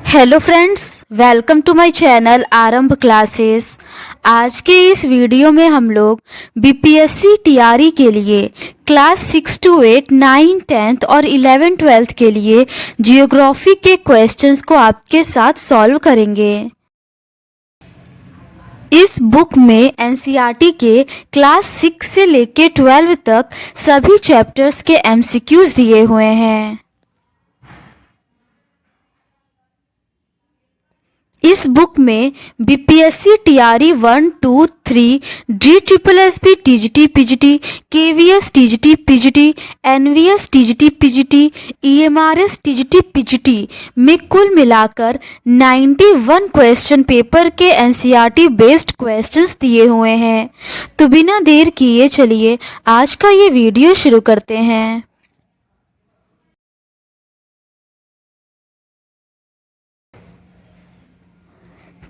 Hello friends, welcome to my channel Aarambh classes. आज के इस वीडियो में हम लोग बीपीएससी टीआरई के लिए क्लास 6 to 8, 9, 10th और 11, 12th के लिए जियोग्राफी के क्वेश्चंस को आपके साथ सॉल्व करेंगे। इस बुक में एनसीईआरटी के क्लास 6 से लेके 12 तक सभी चैप्टर्स के एमसीक्यूज दिए हुए हैं। इस बुक में BPSC TRE 1, 2, 3, DSSB TGT PGT, KVS TGT PGT, NVS TGT PGT, EMRS TGT PGT में कुल मिलाकर 91 क्वेश्चन पेपर के एनसीईआरटी बेस्ड क्वेश्चंस दिए हुए हैं। तो बिना देर किए चलिए आज का ये वीडियो शुरू करते हैं।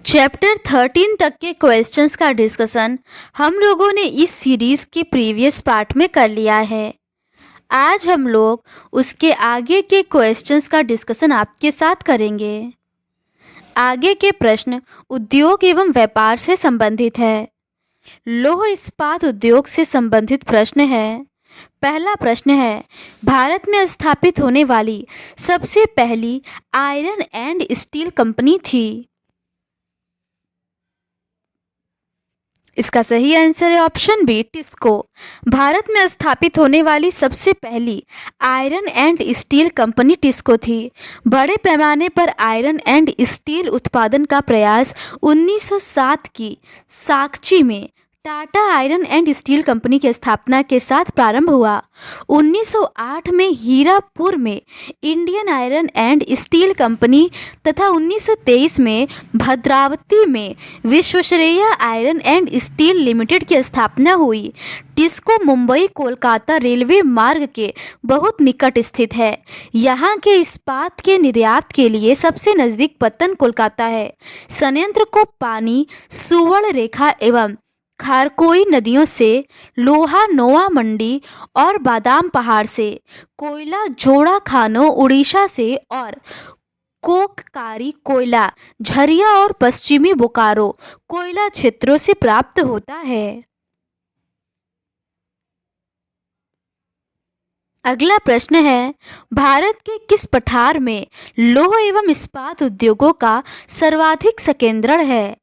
चैप्टर 13 तक के क्वेश्चंस का डिस्कशन हम लोगों ने इस सीरीज़ के प्रीवियस पार्ट में कर लिया है। आज हम लोग उसके आगे के क्वेश्चंस का डिस्कशन आपके साथ करेंगे। आगे के प्रश्न उद्योग एवं व्यापार से संबंधित है। लौह इस्पात उद्योग से संबंधित प्रश्न है। पहला प्रश्न है, भारत में स्थापित होने वाली सबसे पहली आयरन एंड स्टील कंपनी थी। इसका सही आंसर है ऑप्शन बी, टिस्को। भारत में स्थापित होने वाली सबसे पहली iron and steel company TISCO थी। बड़े पैमाने पर आयरन एंड स्टील उत्पादन का प्रयास 1907 की साक्ची में Tata iron and steel company की स्थापना के साथ प्रारंभ हुआ। 1908 में हीरापुर में Indian iron and steel company तथा 1923 में भद्रावती में Visvesvaraya iron and steel limited की स्थापना हुई। टिस्को मुंबई कोलकाता रेलवे मार्ग के बहुत निकट स्थित है। यहाँ के इस्पात के निर्यात के लिए सबसे नज़दीक पत्तन कोलकाता है। संयंत्र को पानी, सुवर्ण रेखा एवं खारकोई नदियों से, लोहा नोआ मंडी और बादाम पहाड़ से, कोयला जोड़ा खानों उड़ीसा से और कोककारी कोयला झरिया और पश्चिमी बोकारो कोयला क्षेत्रों से प्राप्त होता है। अगला प्रश्न है, भारत के किस पठार में लौह एवं इस्पात उद्योगों का सर्वाधिक संकेंद्रण है?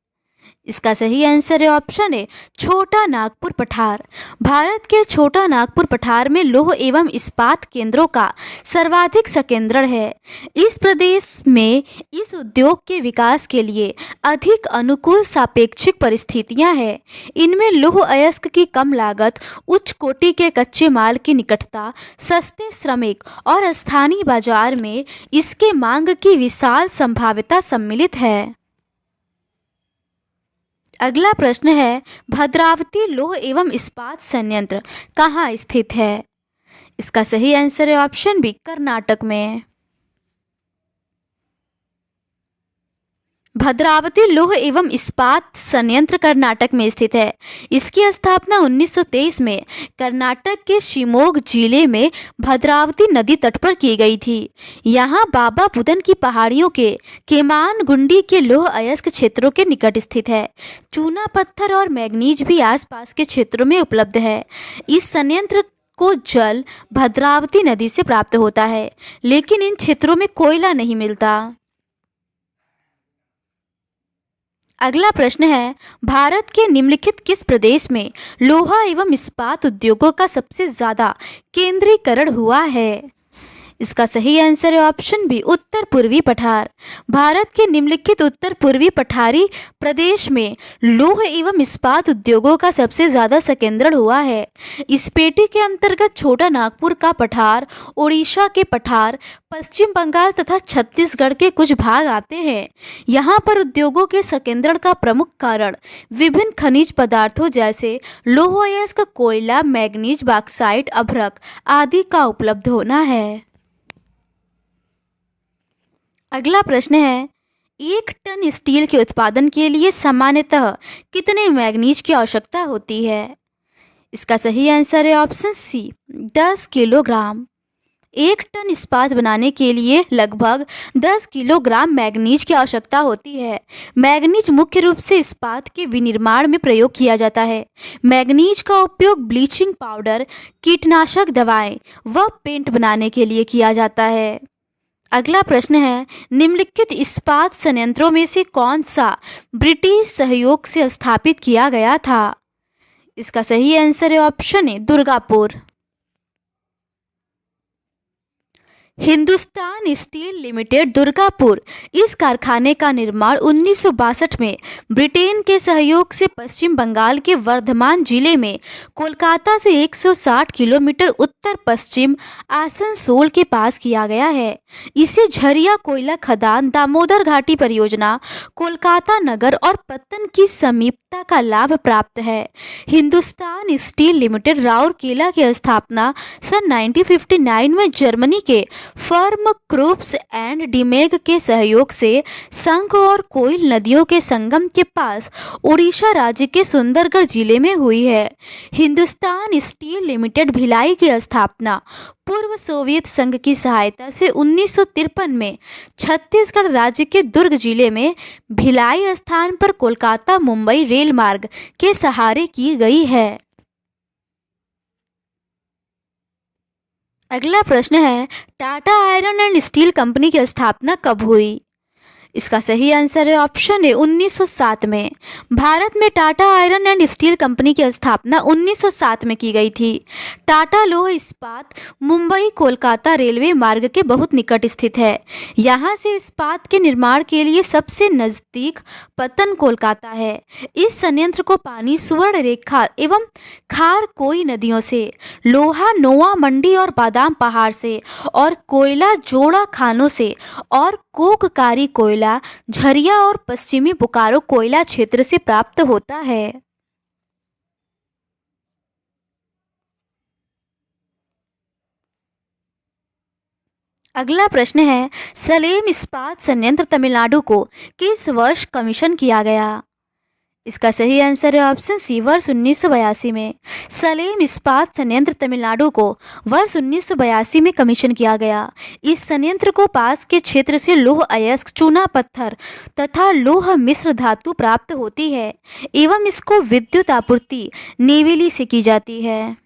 इसका सही आंसर है ऑप्शन ए, छोटा नागपुर पठार। भारत के छोटा नागपुर पठार में लौह एवं इस्पात केंद्रों का सर्वाधिक संकेंद्रण है। इस प्रदेश में इस उद्योग के विकास के लिए अधिक अनुकूल सापेक्षिक परिस्थितियां हैं। इनमें लौह अयस्क की कम लागत, उच्च कोटि के कच्चे माल की निकटता, सस्ते श्रमिक और स्थानीय बाजार में इसके मांग की विशाल संभाव्यता सम्मिलित है। अगला प्रश्न है, भद्रावती लौह एवं इस्पात संयंत्र कहाँ स्थित है? इसका सही आंसर है ऑप्शन बी, कर्नाटक में। भद्रावती लौह एवं इस्पात संयंत्र कर्नाटक में स्थित है। इसकी स्थापना 1923 में कर्नाटक के शिमोग जिले में भद्रावती नदी तट पर की गई थी। यहाँ बाबा बुदन की पहाड़ियों के केमानगुंडी के लौह अयस्क क्षेत्रों के निकट स्थित है। चूना पत्थर और मैग्नीज भी आसपास के क्षेत्रों में उपलब्ध है। इस संयंत्र को जल भद्रावती नदी से प्राप्त होता है, लेकिन इन क्षेत्रों में कोयला नहीं मिलता। अगला प्रश्न है, भारत के निम्नलिखित किस प्रदेश में लोहा एवं इस्पात उद्योगों का सबसे ज्यादा केंद्रीकरण हुआ है? इसका सही आंसर है ऑप्शन बी, उत्तर पूर्वी पठार। भारत के निम्नलिखित उत्तर पूर्वी पठारी प्रदेश में लौह एवं इस्पात उद्योगों का सबसे ज्यादा संकेंद्रण हुआ है। इस पेटी के अंतर्गत छोटा नागपुर का पठार, उड़ीसा के पठार, पश्चिम बंगाल तथा छत्तीसगढ़ के कुछ भाग आते हैं। यहाँ पर उद्योगों के संकेंद्रण का प्रमुख कारण विभिन्न खनिज पदार्थों जैसे लौह अयस्क, कोयला, मैग्नीज, बॉक्साइट, अभ्रक आदि का उपलब्ध होना है। अगला प्रश्न है, 1 टन स्टील के उत्पादन के लिए सामान्यतः कितने मैग्नीज की आवश्यकता होती है? इसका सही आंसर है ऑप्शन सी, 10 किलोग्राम। 1 टन इस्पात बनाने के लिए लगभग 10 किलोग्राम मैग्नीज की आवश्यकता होती है। मैग्नीज मुख्य रूप से इस्पात के विनिर्माण में प्रयोग किया जाता है। मैग्नीज का उपयोग ब्लीचिंग पाउडर, कीटनाशक दवाएं व पेंट बनाने के लिए किया जाता है। अगला प्रश्न है, निम्नलिखित इस्पात संयंत्रों में से कौन सा ब्रिटिश सहयोग से स्थापित किया गया था? इसका सही आंसर है option A, Durgapur. Hindustan steel limited Durgapur, इस कारखाने का निर्माण 1962 में ब्रिटेन के सहयोग से पश्चिम बंगाल के वर्धमान जिले में कोलकाता से 160 किलोमीटर उत्तर पश्चिम आसनसोल के पास किया गया है। इसे झरिया कोयला खदान, दामोदर घाटी परियोजना, कोलकाता नगर और पत्तन की समीपता का लाभ प्राप्त है। हिंदुस्तान स्टील लिमिटेड राउरकेला की स्थापना सन 1959 में जर्मनी के फर्म क्रूप्स एंड डिमेग के सहयोग से संघ और कोइल नदियों के संगम के पास उड़ीसा राज्य के सुंदरगढ़ जिले में हुई है। हिंदुस्तान स्टील लिमिटेड भिलाई की स्थापना पूर्व सोवियत संघ की सहायता से 1953 में छत्तीसगढ़ राज्य के दुर्ग जिले में भिलाई स्थान पर कोलकाता मुंबई रेल मार्ग के सहारे की गई है। अगला प्रश्न है, Tata iron and steel company की स्थापना कब हुई? इसका सही आंसर है ऑप्शन ए, 1907 में। भारत में Tata iron and steel company की स्थापना 1907 में की गई थी। टाटा लौह इस्पात मुंबई कोलकाता रेलवे मार्ग के बहुत निकट स्थित है। यहाँ से इस्पात के निर्माण के लिए सबसे नज़दीक पत्तन कोलकाता है। इस संयंत्र को पानी सुवर्ण रेखा एवं खार कोई नदियों से, लोहा नोआ मंडी और बादाम पहाड़ से और कोयला जोड़ा खानों से और कोककारी कोयला झरिया और पश्चिमी बोकारो कोयला क्षेत्र से प्राप्त होता है। अगला प्रश्न है, सलेम इस्पात संयंत्र तमिलनाडु को किस वर्ष कमीशन किया गया? इसका सही आंसर है ऑप्शन सी, वर्ष 1982 में। सलेम इस्पात संयंत्र तमिलनाडु को वर्ष 1982 में कमीशन किया गया। इस संयंत्र को पास के क्षेत्र से लौह अयस्क, चूना पत्थर तथा लौह मिश्र धातु प्राप्त होती है एवं इसको विद्युत आपूर्ति नेवेली से की जाती है।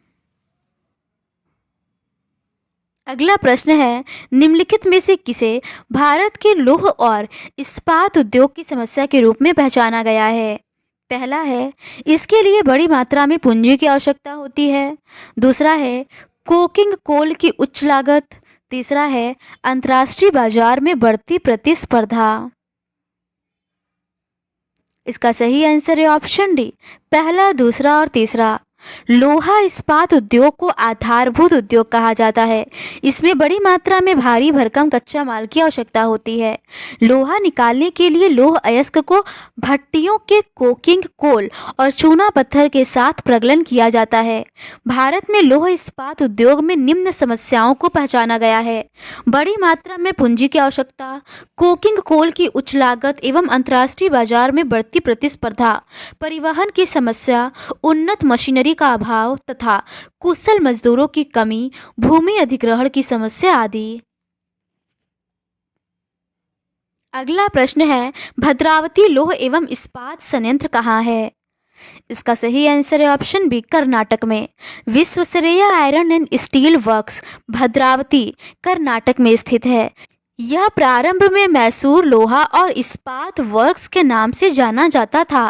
अगला प्रश्न है, निम्नलिखित में से किसे भारत के लौह और इस्पात उद्योग की समस्या के रूप में पहचाना गया है? पहला है, इसके लिए बड़ी मात्रा में पूंजी की आवश्यकता होती है। दूसरा है, कोकिंग कोल की उच्च लागत। तीसरा है, अंतर्राष्ट्रीय बाजार में बढ़ती प्रतिस्पर्धा। इसका सही आंसर है ऑप्शन डी, पहला, दूसरा और तीसरा। लोहा इस्पात उद्योग को आधारभूत उद्योग कहा जाता है। इसमें बड़ी मात्रा में भारी भरकम कच्चा माल की आवश्यकता होती है। लोहा निकालने के लिए लौह अयस्क को भट्टियों के कोकिंग कोल और चूना पत्थर के साथ प्रगलन किया जाता है। भारत में लौह इस्पात उद्योग में निम्न समस्याओं को पहचाना गया है: बड़ी मात्रा में पूंजी की आवश्यकता, कोकिंग कोल की उच्च लागत एवं अंतर्राष्ट्रीय बाजार में बढ़ती प्रतिस्पर्धा, परिवहन की समस्या, उन्नत मशीनरी का अभाव तथा कुशल मजदूरों की कमी, भूमि अधिग्रहण की समस्या आदि। अगला प्रश्न है, भद्रावती लौह एवं इस्पात संयंत्र कहाँ है? इसका सही आंसर है ऑप्शन बी, कर्नाटक में। Visvesvaraya iron and steel works Bhadravati Karnataka में स्थित है। यह प्रारंभ में मैसूर लोहा और इस्पात वर्क्स के नाम से जाना जाता था।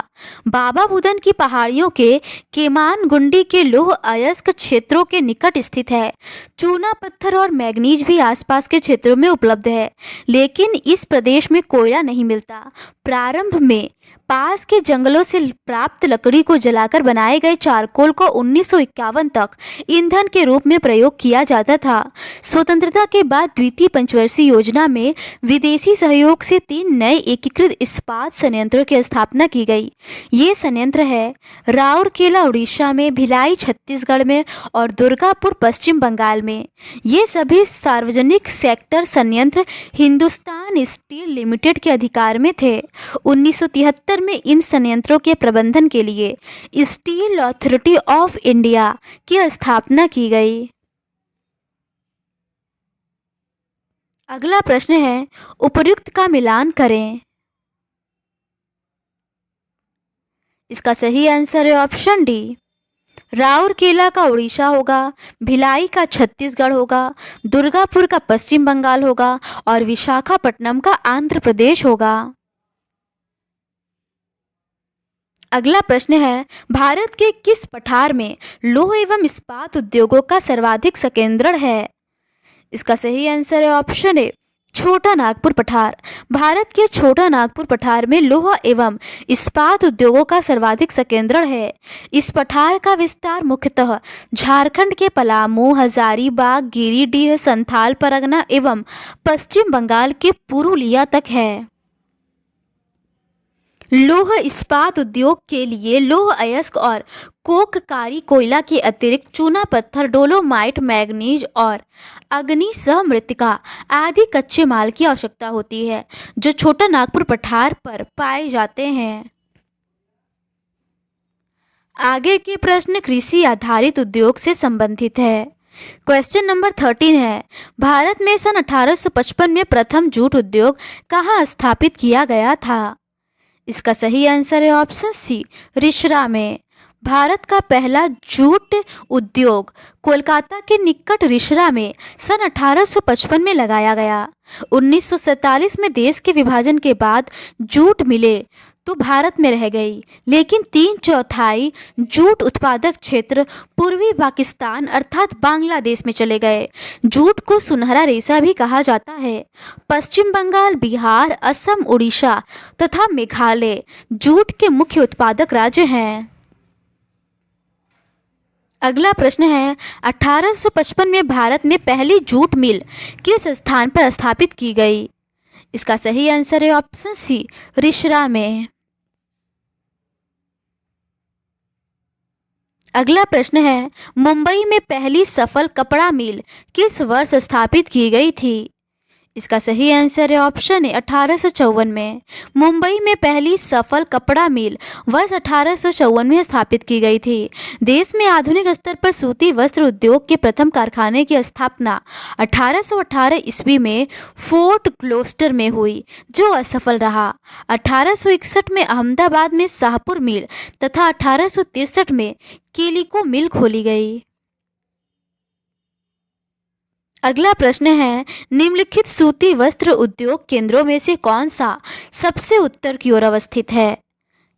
बाबा बुदन की पहाड़ियों के केमानगुंडी के लौह अयस्क क्षेत्रों के निकट स्थित है। चूना पत्थर और मैग्नीज भी आसपास के क्षेत्रों में उपलब्ध है, लेकिन इस प्रदेश में कोयला नहीं मिलता। प्रारंभ में पास के जंगलों से प्राप्त लकड़ी को जलाकर बनाए गए चारकोल को 1951 तक ईंधन के रूप में प्रयोग किया जाता था। स्वतंत्रता के बाद द्वितीय पंचवर्षीय योजना में विदेशी सहयोग से 3 नए एकीकृत इस्पात संयंत्रों की स्थापना की गई। ये संयंत्र है राउरकेला उड़ीसा में, भिलाई छत्तीसगढ़ में और दुर्गापुर पश्चिम बंगाल में। ये सभी सार्वजनिक सेक्टर संयंत्र हिंदुस्तान स्टील लिमिटेड के अधिकार में थे। 1973 में इन संयंत्रों के प्रबंधन के लिए स्टील अथॉरिटी ऑफ इंडिया की स्थापना की गई। अगला प्रश्न है, उपर्युक्त का मिलान करें। इसका सही आंसर है ऑप्शन डी, राउरकेला का उड़ीसा होगा, भिलाई का छत्तीसगढ़ होगा, दुर्गापुर का पश्चिम बंगाल होगा और विशाखापट्टनम का आंध्र प्रदेश होगा। अगला प्रश्न है, भारत के किस पठार में लौह एवं इस्पात उद्योगों का सर्वाधिक संकेंद्रण है? इसका सही आंसर है ऑप्शन ए, छोटा नागपुर पठार। भारत के छोटा नागपुर पठार में लौह एवं इस्पात उद्योगों का सर्वाधिक संकेंद्रण है। इस पठार का विस्तार मुख्यतः झारखंड के पलामू, हजारीबाग, गिरिडीह, संथाल परगना एवं पश्चिम बंगाल के पुरुलिया तक है। लौह इस्पात उद्योग के लिए लौह अयस्क और कोककारी कोयला के अतिरिक्त चूना पत्थर, डोलोमाइट, मैग्नीज और अग्निशः मृत्तिका आदि कच्चे माल की आवश्यकता होती है, जो छोटा नागपुर पठार पर पाए जाते हैं। आगे के प्रश्न कृषि आधारित उद्योग से संबंधित है। क्वेश्चन नंबर 13 है, भारत में सन 1855 में प्रथम जूट उद्योग कहाँ स्थापित किया गया था? इसका सही आंसर है ऑप्शन सी, रिसरा में। भारत का पहला जूट उद्योग कोलकाता के निकट रिसरा में सन 1855 में लगाया गया। 1947 में देश के विभाजन के बाद जूट मिले तो भारत में रह गई, लेकिन 3/4 जूट उत्पादक क्षेत्र पूर्वी पाकिस्तान अर्थात बांग्लादेश में चले गए। जूट को सुनहरा रेशा भी कहा जाता है। पश्चिम बंगाल, बिहार, असम, उड़ीसा तथा मेघालय जूट के मुख्य उत्पादक राज्य हैं। अगला प्रश्न है, 1855 में भारत में पहली जूट मिल किस स्थान पर स्थापित की गई? इसका सही आंसर है ऑप्शन सी, रिसरा में। अगला प्रश्न है, मुंबई में पहली सफल कपड़ा मिल किस वर्ष स्थापित की गई थी? इसका सही आंसर है ऑप्शन है 1854 में। मुंबई में पहली सफल कपड़ा मिल वर्ष 1854 में स्थापित की गई थी। देश में आधुनिक स्तर पर सूती वस्त्र उद्योग के प्रथम कारखाने की स्थापना 1818 ईस्वी में फोर्ट ग्लोस्टर में हुई, जो असफल रहा। 1861 में अहमदाबाद में शाहपुर मिल तथा 1863 में केलिको मिल खोली गई। अगला प्रश्न है, निम्नलिखित सूती वस्त्र उद्योग केंद्रों में से कौन सा सबसे उत्तर की ओर अवस्थित है?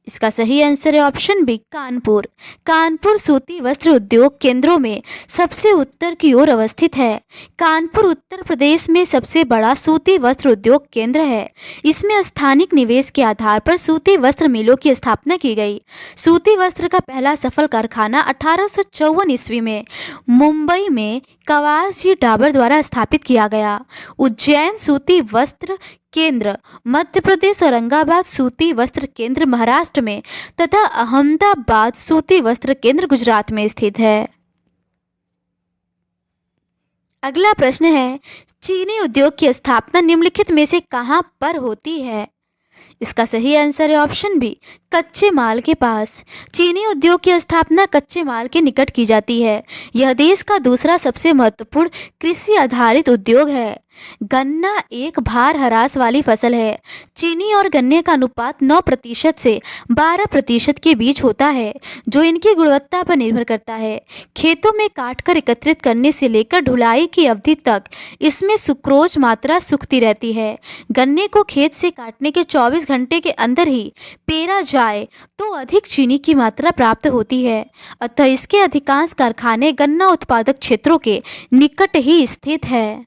इसका सही आंसर है ऑप्शन बी, कानपुर। कानपुर सूती वस्त्र उद्योग केंद्रों में सबसे उत्तर की ओर अवस्थित है। कानपुर उत्तर प्रदेश में सबसे बड़ा सूती वस्त्र उद्योग केंद्र है। इसमें स्थानिक निवेश के आधार पर सूती वस्त्र मिलों की स्थापना की गई। सूती वस्त्र का पहला सफल कारखाना 1854 ईस्वी में मुंबई में कवास जी डाबर द्वारा स्थापित किया गया। उज्जैन सूती वस्त्र केंद्र मध्य प्रदेश, औरंगाबाद सूती वस्त्र केंद्र महाराष्ट्र में तथा अहमदाबाद सूती वस्त्र केंद्र गुजरात में स्थित है। अगला प्रश्न है, चीनी उद्योग की स्थापना निम्नलिखित में से कहाँ पर होती है? इसका सही आंसर है ऑप्शन बी, कच्चे माल के पास। चीनी उद्योग की स्थापना कच्चे माल के निकट की जाती है। यह देश का दूसरा सबसे महत्वपूर्ण कृषि आधारित उद्योग है। गन्ना एक भार ह्रास वाली फसल है। चीनी और गन्ने का अनुपात 9% से 12% के बीच होता है, जो इनकी गुणवत्ता पर निर्भर करता है। खेतों में काटकर एकत्रित करने से लेकर ढुलाई की अवधि तक इसमें सुक्रोज मात्रा सूखती रहती है। गन्ने को खेत से काटने के 24 घंटे के अंदर ही पेरा जाए तो अधिक चीनी की मात्रा प्राप्त होती है। अतः इसके अधिकांश कारखाने गन्ना उत्पादक क्षेत्रों के निकट ही स्थित है।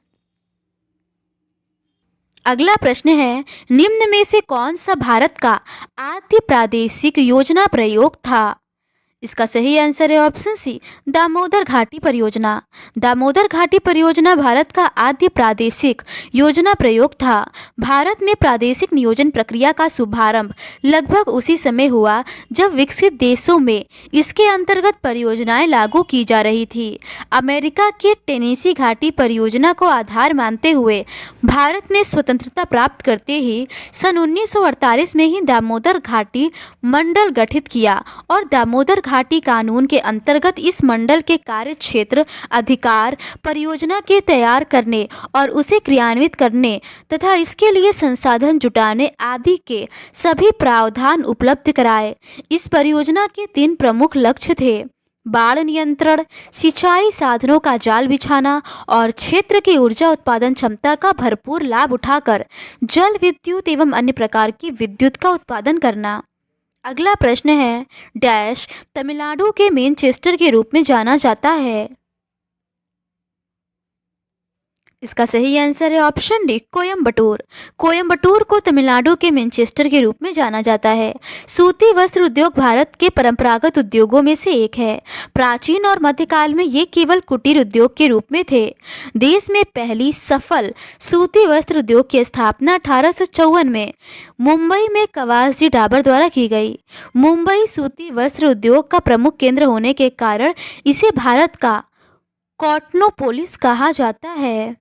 अगला प्रश्न है, निम्न में से कौन सा भारत का आद्य प्रादेशिक योजना प्रयोग था? इसका सही आंसर है ऑप्शन सी, दामोदर घाटी परियोजना। दामोदर घाटी परियोजना भारत का आद्य प्रादेशिक योजना प्रयोग था। भारत में प्रादेशिक नियोजन प्रक्रिया का शुभारंभ लगभग उसी समय हुआ जब विकसित देशों में इसके अंतर्गत परियोजनाएं लागू की जा रही थी। अमेरिका के टेनेसी घाटी परियोजना को आधार मानते हुए भारत ने स्वतंत्रता प्राप्त करते ही सन 1948 में ही दामोदर घाटी मंडल गठित किया और दामोदर घाटी कानून के अंतर्गत इस मंडल के कार्य क्षेत्र, अधिकार, परियोजना के तैयार करने और उसे क्रियान्वित करने तथा इसके लिए संसाधन जुटाने आदि के सभी प्रावधान उपलब्ध कराए। इस परियोजना के 3 प्रमुख लक्ष्य थे: बाढ़ नियंत्रण, सिंचाई साधनों का जाल बिछाना और क्षेत्र की ऊर्जा उत्पादन क्षमता का भरपूर लाभ उठाकर जल विद्युत एवं अन्य प्रकार की विद्युत का उत्पादन करना। अगला प्रश्न है, डैश तमिलनाडु के मैनचेस्टर के रूप में जाना जाता है। इसका सही आंसर है ऑप्शन डी, कोयम्बटूर। कोयम्बटूर को तमिलनाडु के मैनचेस्टर के रूप में जाना जाता है। सूती वस्त्र उद्योग भारत के परंपरागत उद्योगों में से एक है। प्राचीन और मध्यकाल में ये केवल कुटीर उद्योग के रूप में थे। देश में पहली सफल सूती वस्त्र उद्योग की स्थापना 1854 में मुंबई में कवासजी डाबर द्वारा की गई। मुंबई सूती वस्त्र उद्योग का प्रमुख केंद्र होने के कारण इसे भारत का कॉटनोपोलिस कहा जाता है।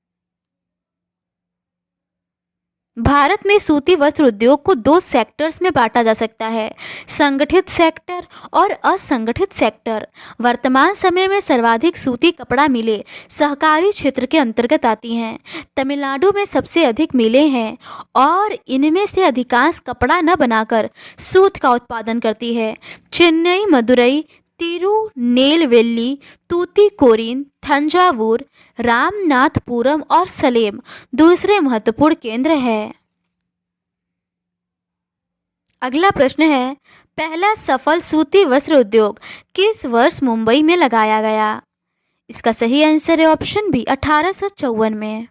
भारत में सूती वस्त्र उद्योग को 2 सेक्टर्स में बांटा जा सकता है, संगठित सेक्टर और असंगठित सेक्टर। वर्तमान समय में सर्वाधिक सूती कपड़ा मिलें सहकारी क्षेत्र के अंतर्गत आती हैं। तमिलनाडु में सबसे अधिक मिलें हैं और इनमें से अधिकांश कपड़ा न बनाकर सूत का उत्पादन करती है। चेन्नई, मदुरई, तिरुनेलवेली, तूतीकोरिन, थंजावुर, रामनाथपुरम और सलेम दूसरे महत्वपूर्ण केंद्र हैं। अगला प्रश्न है, पहला सफल सूती वस्त्र उद्योग किस वर्ष मुंबई में लगाया गया? इसका सही आंसर है ऑप्शन बी, 1854 में।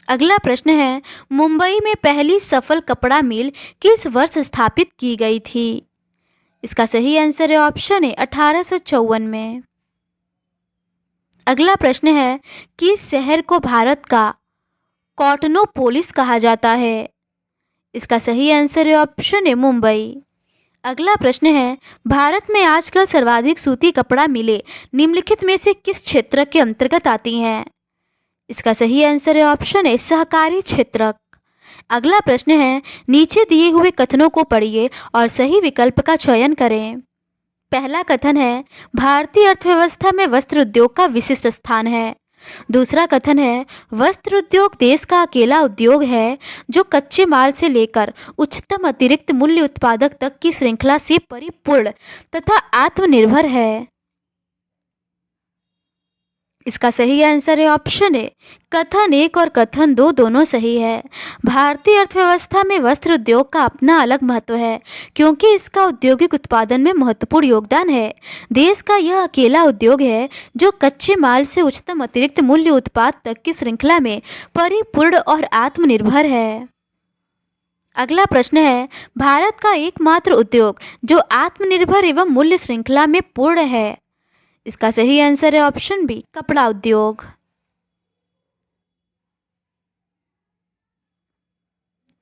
अगला प्रश्न है, मुंबई में पहली सफल कपड़ा मिल किस वर्ष स्थापित की गई थी? इसका सही आंसर है ऑप्शन ए, 1854 में। अगला प्रश्न है, किस शहर को भारत का कॉटनोपोलिस कहा जाता है? इसका सही आंसर है ऑप्शन ए, मुंबई। अगला प्रश्न है, भारत में आजकल सर्वाधिक सूती कपड़ा मिले निम्नलिखित में से किस क्षेत्र के अंतर्गत आती हैं? इसका सही आंसर है ऑप्शन ए, सहकारी क्षेत्र। अगला प्रश्न है, नीचे दिए हुए कथनों को पढ़िए और सही विकल्प का चयन करें। पहला कथन है, भारतीय अर्थव्यवस्था में वस्त्र उद्योग का विशिष्ट स्थान है। दूसरा कथन है, वस्त्र उद्योग देश का अकेला उद्योग है जो कच्चे माल से लेकर उच्चतम अतिरिक्त मूल्य उत्पादक तक की श्रृंखला से परिपूर्ण तथा आत्मनिर्भर है। इसका सही आंसर है ऑप्शन ए, कथन 1 और कथन 2 दोनों सही है। भारतीय अर्थव्यवस्था में वस्त्र उद्योग का अपना अलग महत्व है क्योंकि इसका औद्योगिक उत्पादन में महत्वपूर्ण योगदान है। देश का यह अकेला उद्योग है जो कच्चे माल से उच्चतम अतिरिक्त मूल्य उत्पाद तक की श्रृंखला में परिपूर्ण और आत्मनिर्भर है। अगला प्रश्न है, भारत का एकमात्र उद्योग जो आत्मनिर्भर एवं मूल्य श्रृंखला में पूर्ण है। इसका सही आंसर है ऑप्शन बी, कपड़ा उद्योग।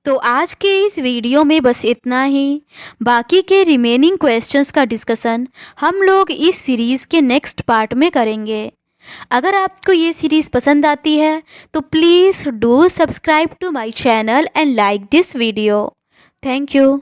तो आज के इस वीडियो में बस इतना ही। बाकी के रिमेनिंग क्वेश्चंस का डिस्कशन हम लोग इस सीरीज़ के नेक्स्ट पार्ट में करेंगे। अगर आपको ये सीरीज़ पसंद आती है तो please do subscribe to my channel and like this video. Thank you.